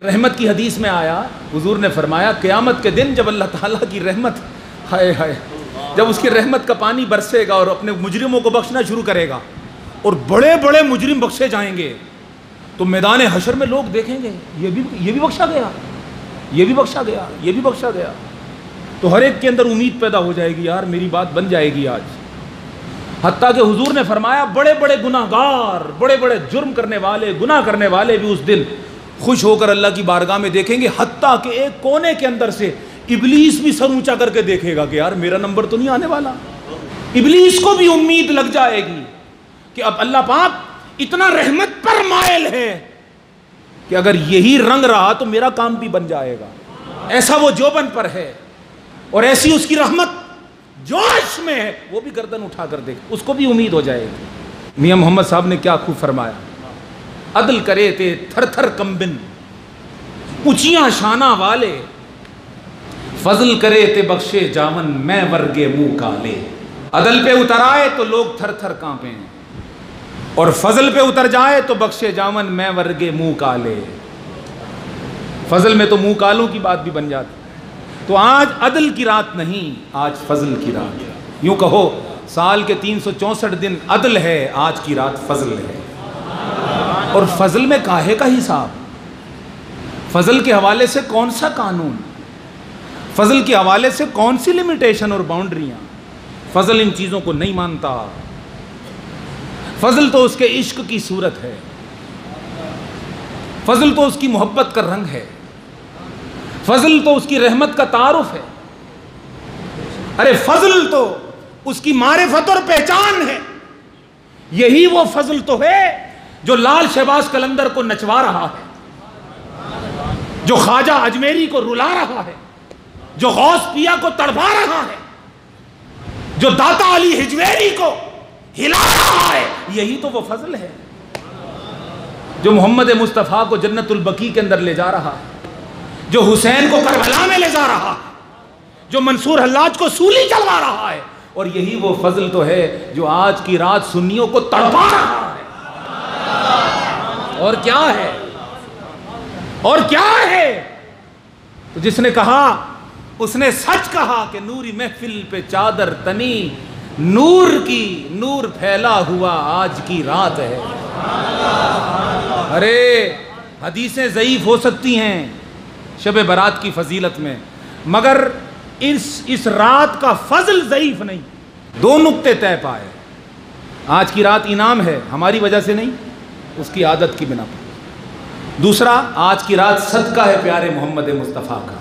رحمت کی حدیث میں آیا، حضور نے فرمایا قیامت کے دن جب اللہ تعالیٰ کی رحمت ہائے ہائے جب اس کی رحمت کا پانی برسے گا اور اپنے مجرموں کو بخشنا شروع کرے گا اور بڑے بڑے مجرم بخشے جائیں گے، تو میدان حشر میں لوگ دیکھیں گے یہ بھی بخشا گیا، یہ بھی بخشا گیا، یہ بھی بخشا گیا، تو ہر ایک کے اندر امید پیدا ہو جائے گی، یار میری بات بن جائے گی آج۔ حتیٰ کہ حضور نے فرمایا بڑے بڑے گناہ گار، بڑے بڑے جرم کرنے والے، گناہ کرنے والے بھی اس دن خوش ہو کر اللہ کی بارگاہ میں دیکھیں گے، حتیٰ کہ ایک کونے کے اندر سے ابلیس بھی سر اونچا کر کے دیکھے گا کہ یار میرا نمبر تو نہیں آنے والا۔ ابلیس کو بھی امید لگ جائے گی کہ اب اللہ پاک اتنا رحمت پر مائل ہے کہ اگر یہی رنگ رہا تو میرا کام بھی بن جائے گا، ایسا وہ جوبن پر ہے اور ایسی اس کی رحمت جوش میں ہے، وہ بھی گردن اٹھا کر دیکھ، اس کو بھی امید ہو جائے گی۔ میاں محمد صاحب نے کیا خوب فرمایا، عدل کرے تے تھر تھر کمبن اونچیاں شانہ والے، فضل کرے تے بخشے جامن میں ورگے منہ کالے۔ عدل پہ اتر آئے تو لوگ تھر تھر کانپیں اور فضل پہ اتر جائے تو بخشے جامن میں ورگے منہ کالے۔ فضل میں تو منہ کالوں کی بات بھی بن جاتی، تو آج عدل کی رات نہیں، آج فضل کی رات۔ یوں کہو سال کے 364 دن عدل ہے، آج کی رات فضل ہے۔ اور فضل میں کاہے کا حساب، فضل کے حوالے سے کون سا قانون، فضل کے حوالے سے کون سی لمیٹیشن اور باؤنڈریاں، فضل ان چیزوں کو نہیں مانتا۔ فضل تو اس کے عشق کی صورت ہے، فضل تو اس کی محبت کا رنگ ہے، فضل تو اس کی رحمت کا تعارف ہے، ارے فضل تو اس کی معرفت اور پہچان ہے۔ یہی وہ فضل تو ہے جو لال شہباز قلندر کو نچوا رہا ہے، جو خواجہ اجمیری کو رلا رہا ہے، جو غوث پیا کو تڑپا رہا ہے، جو داتا علی حجویری کو ہلا رہا ہے، یہی تو وہ فضل ہے جو محمد مصطفیٰ کو جنت البقیع کے اندر لے جا رہا ہے، جو حسین کو کربلا میں لے جا رہا ہے، جو منصور حلاج کو سولی چلوا رہا ہے، اور یہی وہ فضل تو ہے جو آج کی رات سنیوں کو تڑپا رہا ہے۔ اور کیا ہے، اور کیا ہے، تو جس نے کہا اس نے سچ کہا کہ نوری محفل پہ چادر تنی، نور کی نور پھیلا ہوا آج کی رات ہے۔ ارے حدیثیں ضعیف ہو سکتی ہیں شب برات کی فضیلت میں، مگر اس رات کا فضل ضعیف نہیں۔ دو نقطے طے پائے، آج کی رات انعام ہے ہماری وجہ سے نہیں، اس کی عادت کی بنا پر۔ دوسرا، آج کی رات صدقہ ہے پیارے محمد مصطفیٰ کا۔